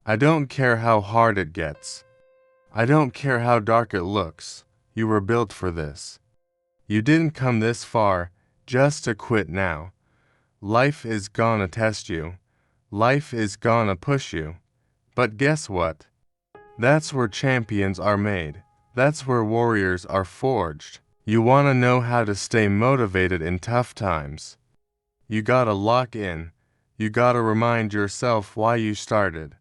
I don't care how hard it gets. I don't care how dark it looks. You were built for this. You didn't come this far just to quit now. Life is gonna test you. Life is gonna push you. But guess what? That's where champions are made. That's where warriors are forged. You wanna know how to stay motivated in tough times. You gotta lock in. You gotta remind yourself why you started.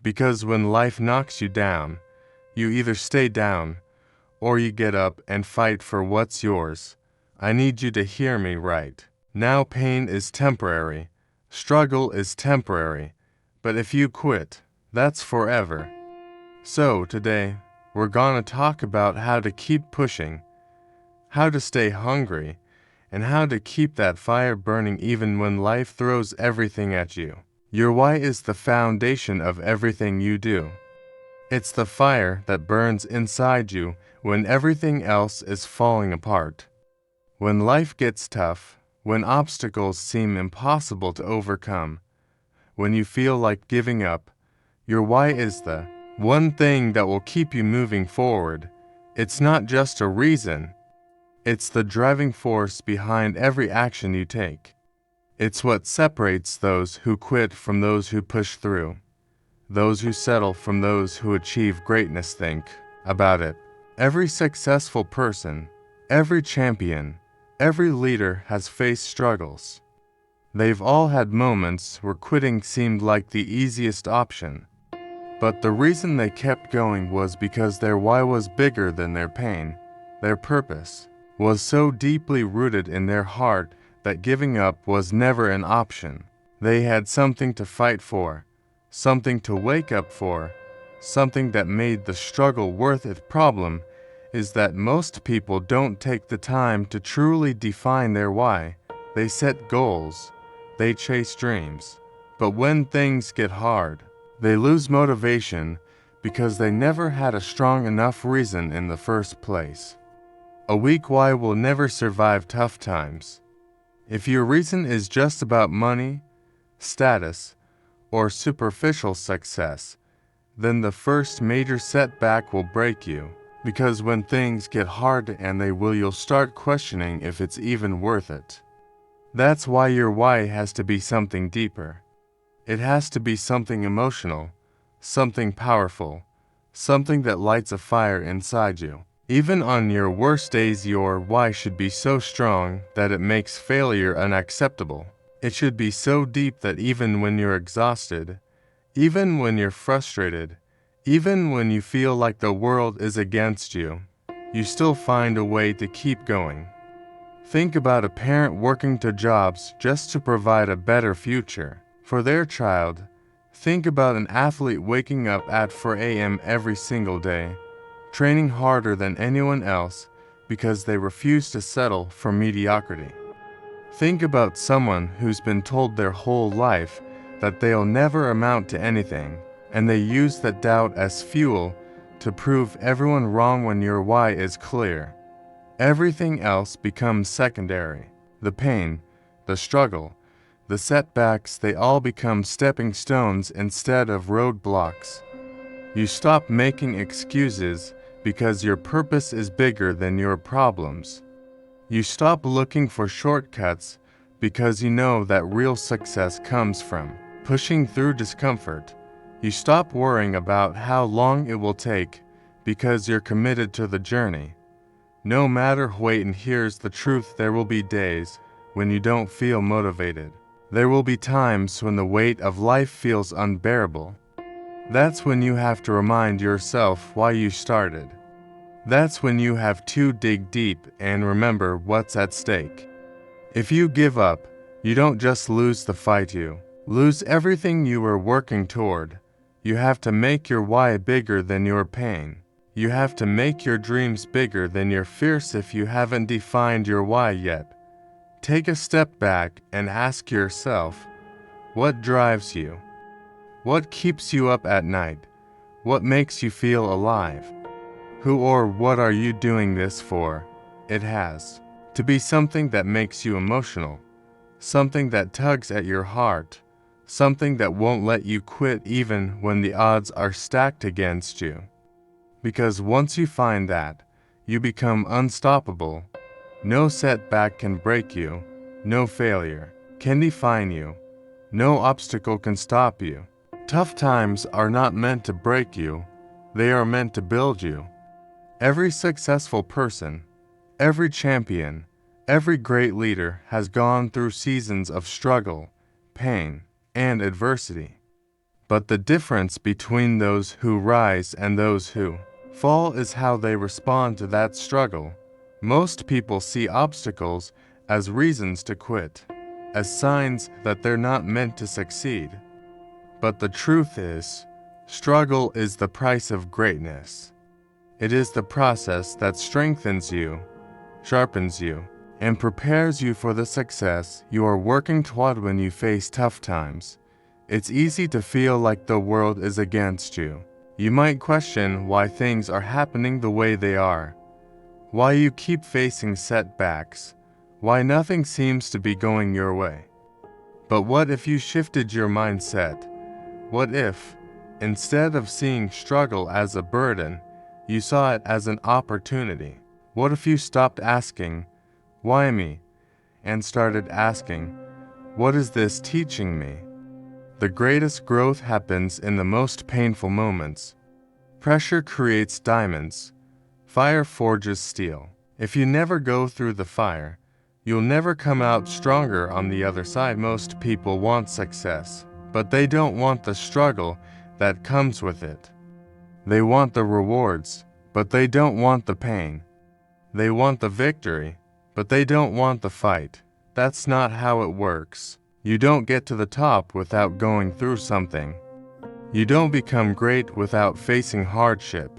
Because when life knocks you down, you either stay down or you get up and fight for what's yours. I need you to hear me right. Now pain is temporary. Struggle is temporary. But if you quit, that's forever. So today, we're gonna talk about how to keep pushing, how to stay hungry, and how to keep that fire burning even when life throws everything at you. Your why is the foundation of everything you do. It's the fire that burns inside you when everything else is falling apart. When life gets tough, when obstacles seem impossible to overcome, when you feel like giving up, your why is the one thing that will keep you moving forward. It's not just a reason. It's the driving force behind every action you take. It's what separates those who quit from those who push through. Those who settle from those who achieve greatness. Think about it. Every successful person, every champion, every leader has faced struggles. They've all had moments where quitting seemed like the easiest option. But the reason they kept going was because their why was bigger than their pain. Their purpose was so deeply rooted in their heart that giving up was never an option. They had something to fight for, something to wake up for, something that made the struggle worth it. Problem is that most people don't take the time to truly define their why. They set goals, they chase dreams, but when things get hard, they lose motivation because they never had a strong enough reason in the first place. A weak why will never survive tough times. If your reason is just about money, status, or superficial success, then the first major setback will break you. Because when things get hard, and they will, you'll start questioning if it's even worth it. That's why your why has to be something deeper. It has to be something emotional, something powerful, something that lights a fire inside you. Even on your worst days, your why should be so strong that it makes failure unacceptable. It should be so deep that even when you're exhausted, even when you're frustrated, even when you feel like the world is against you, you still find a way to keep going. Think about a parent working 2 jobs just to provide a better future for their child. Think about an athlete waking up at 4 a.m. every single day, training harder than anyone else because they refuse to settle for mediocrity. Think about someone who's been told their whole life that they'll never amount to anything, and they use that doubt as fuel to prove everyone wrong. When your why is clear, everything else becomes secondary. The pain, the struggle, the setbacks, they all become stepping stones instead of roadblocks. You stop making excuses because your purpose is bigger than your problems. You stop looking for shortcuts because you know that real success comes from pushing through discomfort. You stop worrying about how long it will take because you're committed to the journey. No matter wait, and here's the truth, there will be days when you don't feel motivated. There will be times when the weight of life feels unbearable. That's when you have to remind yourself why you started. That's when you have to dig deep and remember what's at stake. If you give up, you don't just lose the fight, you lose everything you were working toward. You have to make your why bigger than your pain. You have to make your dreams bigger than your fears. If you haven't defined your why yet, take a step back and ask yourself, what drives you? What keeps you up at night? What makes you feel alive? Who or what are you doing this for? It has to be something that makes you emotional, something that tugs at your heart, something that won't let you quit even when the odds are stacked against you. Because once you find that, you become unstoppable. No setback can break you, no failure can define you, no obstacle can stop you. Tough times are not meant to break you, they are meant to build you. Every successful person, every champion, every great leader has gone through seasons of struggle, pain, and adversity. But the difference between those who rise and those who fall is how they respond to that struggle. Most people see obstacles as reasons to quit, as signs that they're not meant to succeed. But the truth is, struggle is the price of greatness. It is the process that strengthens you, sharpens you, and prepares you for the success you are working toward when you face tough times. It's easy to feel like the world is against you. You might question why things are happening the way they are, why you keep facing setbacks, why nothing seems to be going your way. But what if you shifted your mindset? What if, instead of seeing struggle as a burden, you saw it as an opportunity? What if you stopped asking, "Why me?" and started asking, "What is this teaching me?" The greatest growth happens in the most painful moments. Pressure creates diamonds. Fire forges steel. If you never go through the fire, you'll never come out stronger on the other side. Most people want success, but they don't want the struggle that comes with it. They want the rewards, but they don't want the pain. They want the victory, but they don't want the fight. That's not how it works. You don't get to the top without going through something. You don't become great without facing hardship.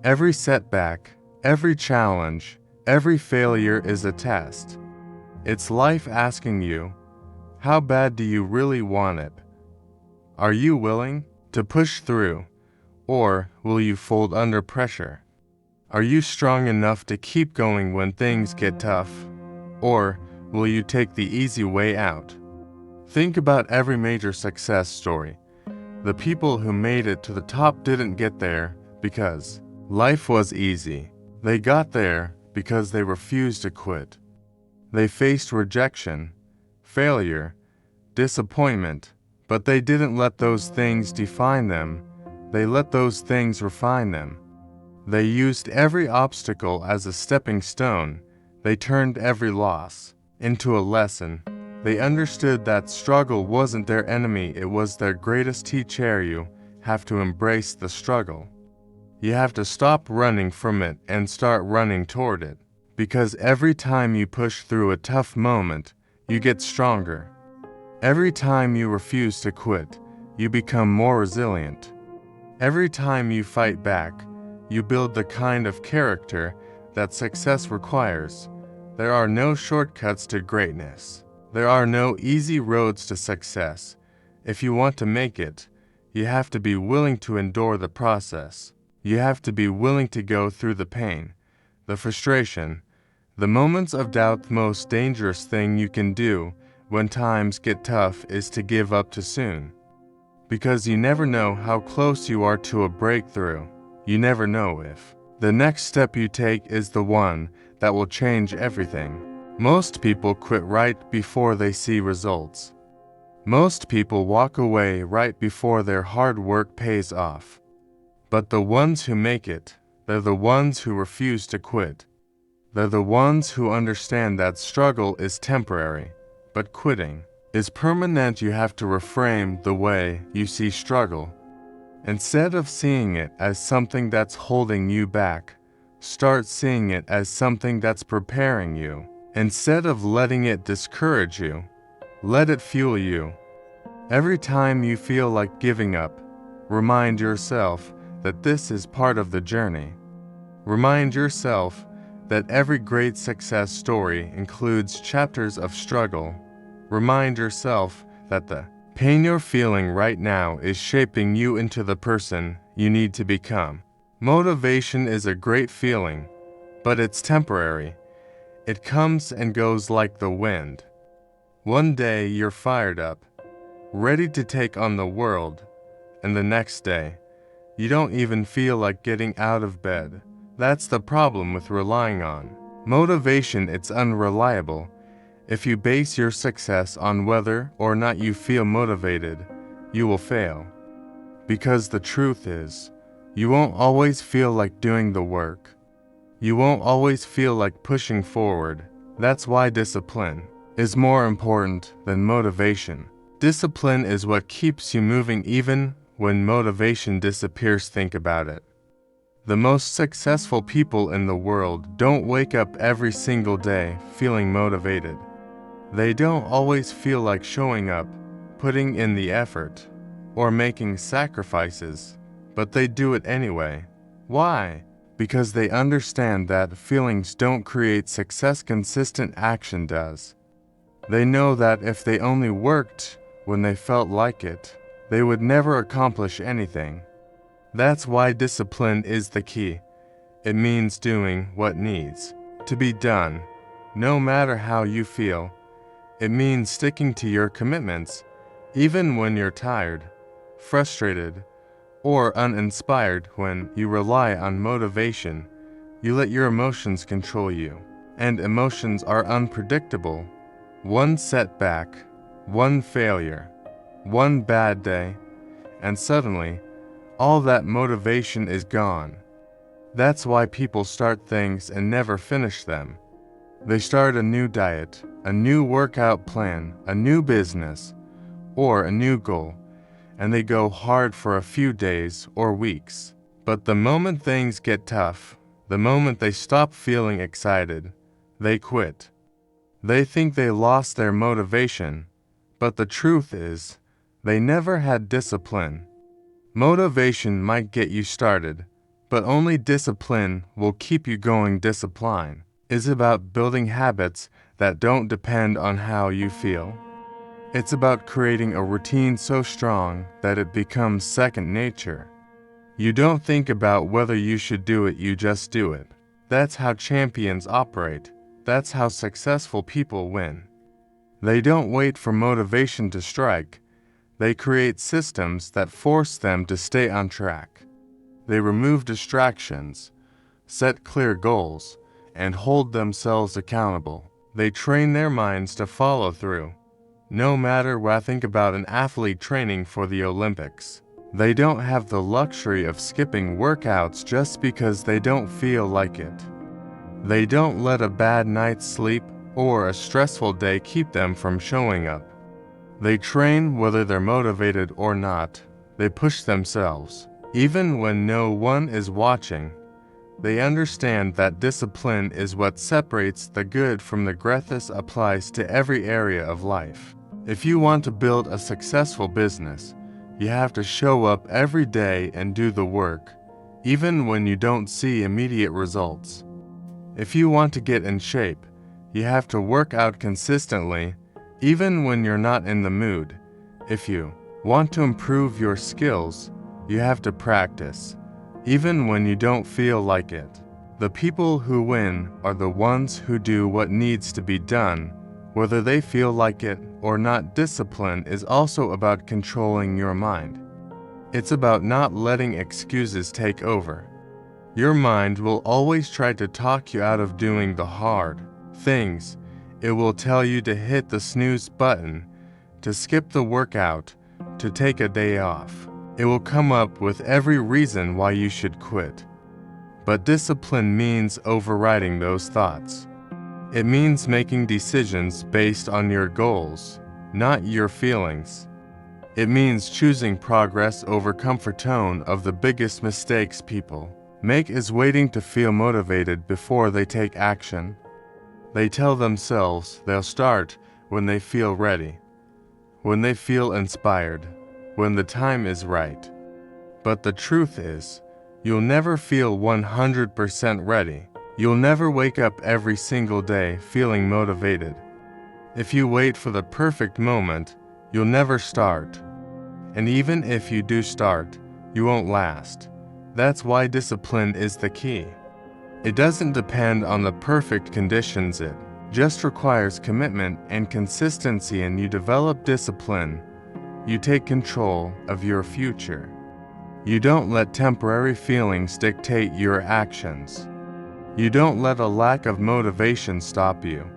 Every setback, every challenge, every failure is a test. It's life asking you, how bad do you really want it? Are you willing to push through, or will you fold under pressure? Are you strong enough to keep going when things get tough, or will you take the easy way out? Think about every major success story. The people who made it to the top didn't get there because life was easy. They got there because they refused to quit. They faced rejection, failure, disappointment, but they didn't let those things define them. They let those things refine them. They used every obstacle as a stepping stone. They turned every loss into a lesson. They understood that struggle wasn't their enemy, it was their greatest teacher. You have to embrace the struggle. You have to stop running from it and start running toward it. Because every time you push through a tough moment, you get stronger. Every time you refuse to quit, you become more resilient. Every time you fight back, you build the kind of character that success requires. There are no shortcuts to greatness. There are no easy roads to success. If you want to make it, you have to be willing to endure the process. You have to be willing to go through the pain, the frustration, the moments of doubt. The most dangerous thing you can do when times get tough is to give up too soon. Because you never know how close you are to a breakthrough. You never know if the next step you take is the one that will change everything. Most people quit right before they see results. Most people walk away right before their hard work pays off. But the ones who make it, they're the ones who refuse to quit. They're the ones who understand that struggle is temporary, but quitting is permanent. You have to reframe the way you see struggle. Instead of seeing it as something that's holding you back, start seeing it as something that's preparing you. Instead of letting it discourage you, let it fuel you. Every time you feel like giving up, remind yourself that this is part of the journey. Remind yourself that every great success story includes chapters of struggle. Remind yourself that the pain you're feeling right now is shaping you into the person you need to become. Motivation is a great feeling, but it's temporary. It comes and goes like the wind. One day you're fired up, ready to take on the world, and the next day, you don't even feel like getting out of bed. That's the problem with relying on motivation. It's unreliable. If you base your success on whether or not you feel motivated, you will fail. Because the truth is, you won't always feel like doing the work. You won't always feel like pushing forward. That's why discipline is more important than motivation. Discipline is what keeps you moving even when motivation disappears. Think about it. The most successful people in the world don't wake up every single day feeling motivated. They don't always feel like showing up, putting in the effort, or making sacrifices, but they do it anyway. Why? Because they understand that feelings don't create success, consistent action does. They know that if they only worked when they felt like it, they would never accomplish anything. That's why discipline is the key. It means doing what needs to be done, no matter how you feel. It means sticking to your commitments, even when you're tired, frustrated, or uninspired. When you rely on motivation, you let your emotions control you. And emotions are unpredictable. One setback, one failure, one bad day, and suddenly, all that motivation is gone. That's why people start things and never finish them. They start a new diet, a new workout plan, a new business, or a new goal, and they go hard for a few days or weeks. But the moment things get tough, the moment they stop feeling excited, they quit. They think they lost their motivation, but the truth is, they never had discipline. Motivation might get you started, but only discipline will keep you going. Discipline is about building habits that don't depend on how you feel. It's about creating a routine so strong that it becomes second nature. You don't think about whether you should do it, you just do it. That's how champions operate. That's how successful people win. They don't wait for motivation to strike. They create systems that force them to stay on track. They remove distractions, set clear goals, and hold themselves accountable. They train their minds to follow through. No matter what. Think about an athlete training for the Olympics. They don't have the luxury of skipping workouts just because they don't feel like it. They don't let a bad night's sleep or a stressful day keep them from showing up. They train whether they're motivated or not. They push themselves, even when no one is watching. They understand that discipline is what separates the good from the great. This applies to every area of life. If you want to build a successful business, you have to show up every day and do the work, even when you don't see immediate results. If you want to get in shape, you have to work out consistently, even when you're not in the mood. If you want to improve your skills, you have to practice, even when you don't feel like it. The people who win are the ones who do what needs to be done, whether they feel like it or not. Discipline is also about controlling your mind. It's about not letting excuses take over. Your mind will always try to talk you out of doing the hard things. It will tell you to hit the snooze button, to skip the workout, to take a day off. It will come up with every reason why you should quit. But discipline means overriding those thoughts. It means making decisions based on your goals, not your feelings. It means choosing progress over comfort. One of the biggest mistakes people make is waiting to feel motivated before they take action. They tell themselves they'll start when they feel ready, when they feel inspired, when the time is right. But the truth is, you'll never feel 100% ready. You'll never wake up every single day feeling motivated. If you wait for the perfect moment, you'll never start. And even if you do start, you won't last. That's why discipline is the key. It doesn't depend on the perfect conditions. It just requires commitment and consistency. And you develop discipline, You take control of your future. You don't let temporary feelings dictate your actions. You don't let a lack of motivation stop you.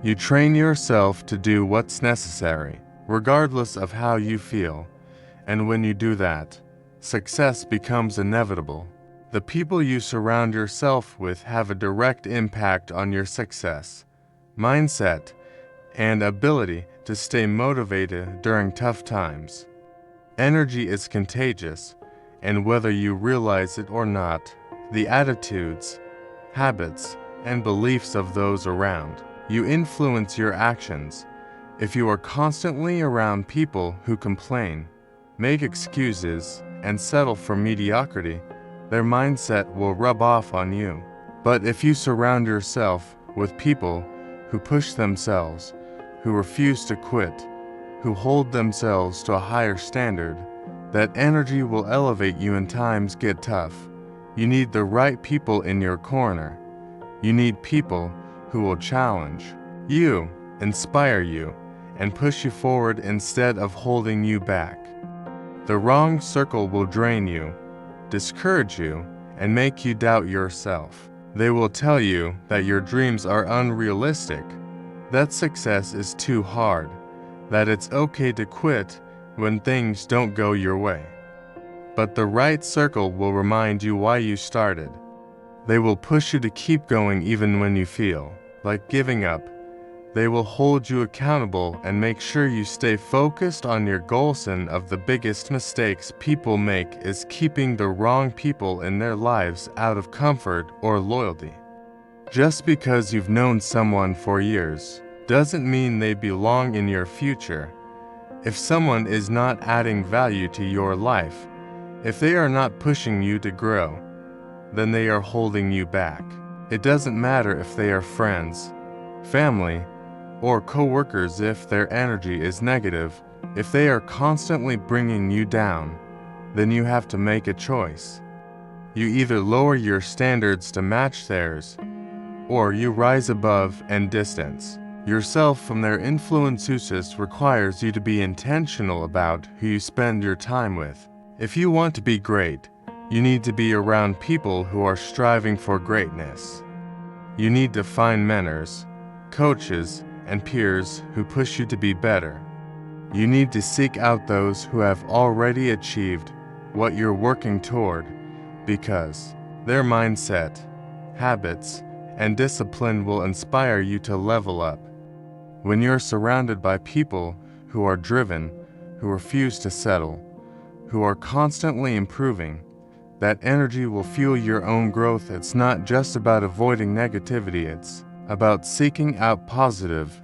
You train yourself to do what's necessary, regardless of how you feel, and when you do that, success becomes inevitable. The people you surround yourself with have a direct impact on your success, mindset, and ability to stay motivated during tough times. Energy is contagious, and whether you realize it or not, the attitudes, habits, and beliefs of those around you influence your actions. If you are constantly around people who complain, make excuses, and settle for mediocrity, their mindset will rub off on you. But if you surround yourself with people who push themselves, who refuse to quit, who hold themselves to a higher standard, that energy will elevate you when times get tough. You need the right people in your corner. You need people who will challenge you, inspire you, and push you forward instead of holding you back. The wrong circle will drain you, discourage you, and make you doubt yourself. They will tell you that your dreams are unrealistic, that success is too hard, that it's okay to quit when things don't go your way. But the right circle will remind you why you started. They will push you to keep going even when you feel like giving up. They will hold you accountable and make sure you stay focused on your goals. And of the biggest mistakes people make is keeping the wrong people in their lives out of comfort or loyalty. Just because you've known someone for years doesn't mean they belong in your future. If someone is not adding value to your life, if they are not pushing you to grow, then they are holding you back. It doesn't matter if they are friends, family, or co-workers. If their energy is negative, if they are constantly bringing you down, then you have to make a choice. You either lower your standards to match theirs, or you rise above and distance yourself from their influences. Requires you to be intentional about who you spend your time with. If you want to be great, you need to be around people who are striving for greatness. You need to find mentors, coaches, and peers who push you to be better. You need to seek out those who have already achieved what you're working toward, because their mindset, habits, and discipline will inspire you to level up. When you're surrounded by people who are driven, who refuse to settle, who are constantly improving, that energy will fuel your own growth. It's not just about avoiding negativity, it's about seeking out positive,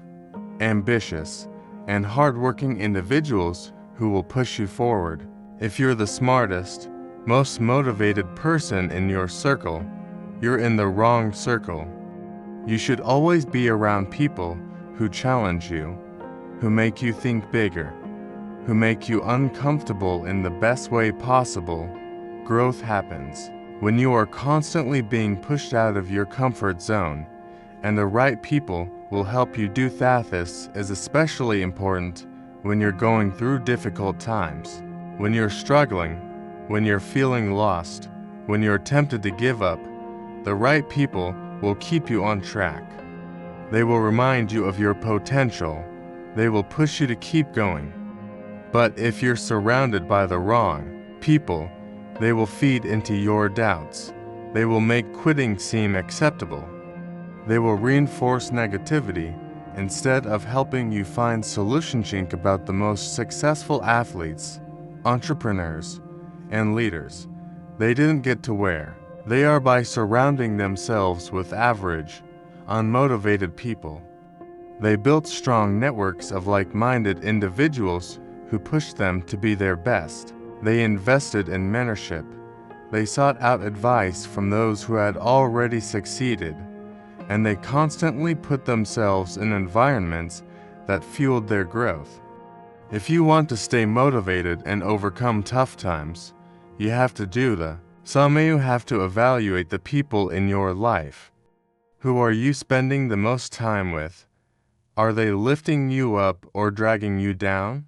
ambitious, and hardworking individuals who will push you forward. If you're the smartest, most motivated person in your circle, you're in the wrong circle. You should always be around people who challenge you, who make you think bigger, who make you uncomfortable in the best way possible. Growth happens when you are constantly being pushed out of your comfort zone, and the right people will help you do that. This is especially important when you're going through difficult times, when you're struggling, when you're feeling lost, when you're tempted to give up. The right people will keep you on track. They will remind you of your potential. They will push you to keep going. But if you're surrounded by the wrong people, they will feed into your doubts. They will make quitting seem acceptable. They will reinforce negativity instead of helping you find solutions. Think about the most successful athletes, entrepreneurs, and leaders. They didn't get to where they are by surrounding themselves with average, unmotivated people. They built strong networks of like-minded individuals who pushed them to be their best. They invested in mentorship. They sought out advice from those who had already succeeded, and they constantly put themselves in environments that fueled their growth. If you want to stay motivated and overcome tough times, you have to do the some. You have to evaluate the people in your life. Who are you spending the most time with? Are they lifting you up or dragging you down?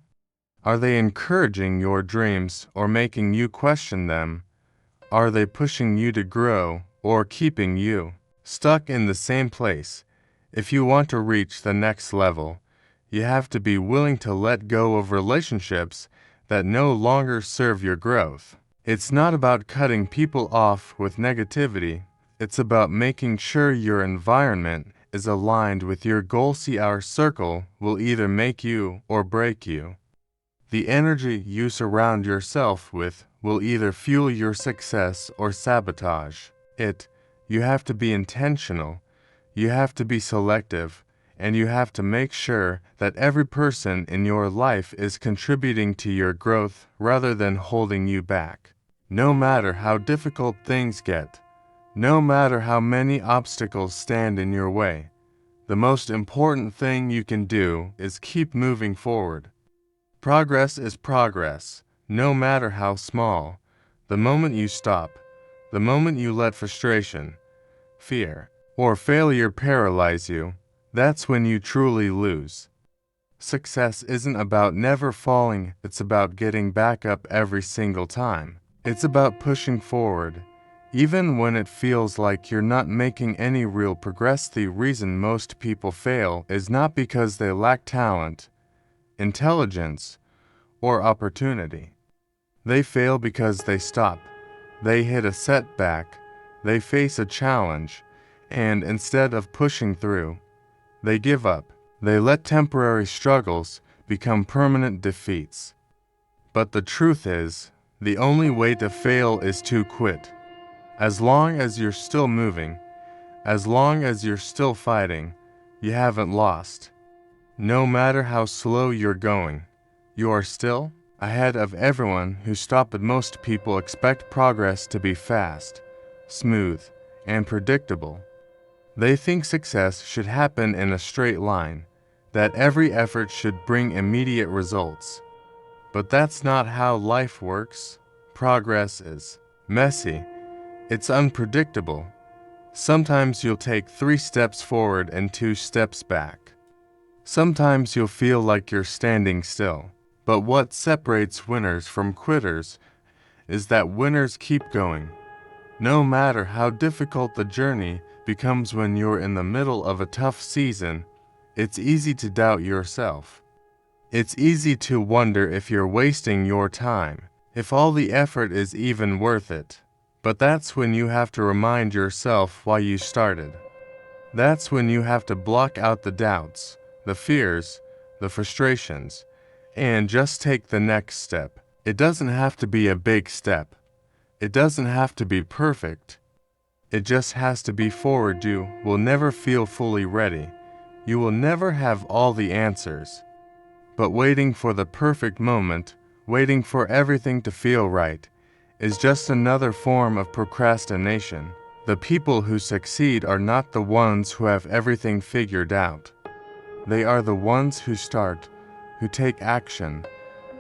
Are they encouraging your dreams or making you question them? Are they pushing you to grow or keeping you stuck in the same place? If you want to reach the next level, you have to be willing to let go of relationships that no longer serve your growth. It's not about cutting people off with negativity. It's about making sure your environment is aligned with your goals. See, our circle will either make you or break you. The energy you surround yourself with will either fuel your success or sabotage it. You have to be intentional. You have to be selective. And you have to make sure that every person in your life is contributing to your growth rather than holding you back. No matter how difficult things get, no matter how many obstacles stand in your way, the most important thing you can do is keep moving forward. Progress is progress, no matter how small. The moment you stop, the moment you let frustration, fear, or failure paralyze you, that's when you truly lose. Success isn't about never falling, it's about getting back up every single time. It's about pushing forward, even when it feels like you're not making any real progress. The reason most people fail is not because they lack talent, intelligence, or opportunity. They fail because they stop, they hit a setback, they face a challenge, and instead of pushing through, they give up. They let temporary struggles become permanent defeats. But the truth is, the only way to fail is to quit. As long as you're still moving, as long as you're still fighting, you haven't lost. No matter how slow you're going, you are still ahead of everyone who stopped. But most people expect progress to be fast, smooth, and predictable. They think success should happen in a straight line, that every effort should bring immediate results. But that's not how life works. Progress is messy. It's unpredictable. Sometimes you'll take 3 steps forward and 2 steps back. Sometimes you'll feel like you're standing still. But what separates winners from quitters is that winners keep going. No matter how difficult the journey becomes. When you're in the middle of a tough season, it's easy to doubt yourself. It's easy to wonder if you're wasting your time, if all the effort is even worth it. But that's when you have to remind yourself why you started. That's when you have to block out the doubts, the fears, the frustrations, and just take the next step. It doesn't have to be a big step. It doesn't have to be perfect. It just has to be forward. You will never feel fully ready. You will never have all the answers. But waiting for the perfect moment, waiting for everything to feel right, is just another form of procrastination. The people who succeed are not the ones who have everything figured out. They are the ones who start, who take action,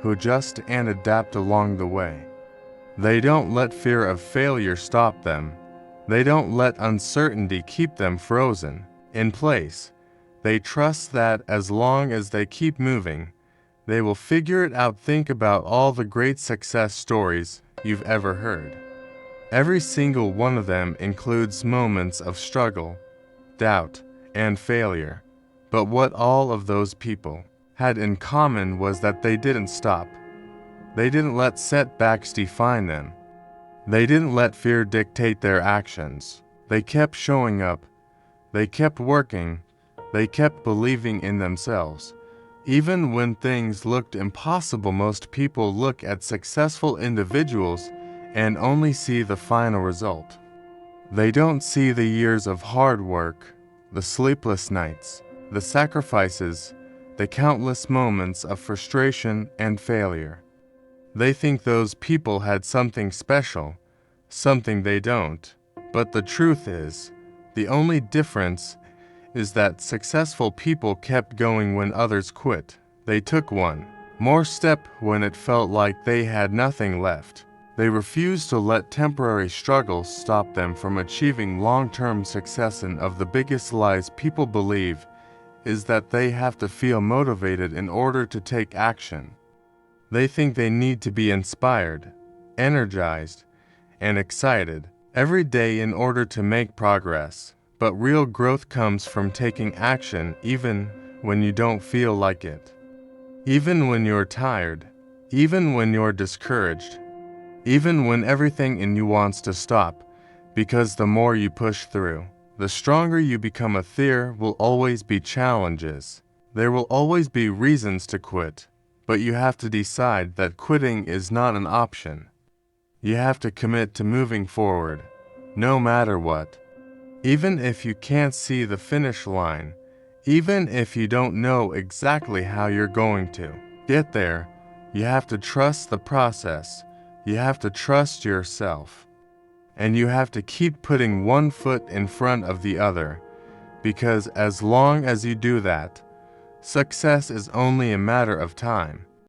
who adjust and adapt along the way. They don't let fear of failure stop them. They don't let uncertainty keep them frozen in place. They trust that as long as they keep moving, they will figure it out. Think about all the great success stories you've ever heard. Every single one of them includes moments of struggle, doubt, and failure. But what all of those people had in common was that they didn't stop. They didn't let setbacks define them. They didn't let fear dictate their actions. They kept showing up. They kept working. They kept believing in themselves. Even when things looked impossible. Most people look at successful individuals and only see the final result. They don't see the years of hard work, the sleepless nights, the sacrifices, the countless moments of frustration and failure. They think those people had something special, something they don't. But the truth is, the only difference is that successful people kept going when others quit. They took one more step when it felt like they had nothing left. They refused to let temporary struggles stop them from achieving long-term success. And of the biggest lies people believe is that they have to feel motivated in order to take action. They think they need to be inspired, energized, and excited every day in order to make progress. But real growth comes from taking action even when you don't feel like it. Even when you're tired, even when you're discouraged, even when everything in you wants to stop, because the more you push through, the stronger you become. There will always be challenges. There will always be reasons to quit, but you have to decide that quitting is not an option. You have to commit to moving forward, no matter what. Even if you can't see the finish line, even if you don't know exactly how you're going to get there, you have to trust the process. You have to trust yourself. And you have to keep putting one foot in front of the other, because as long as you do that, success is only a matter of time.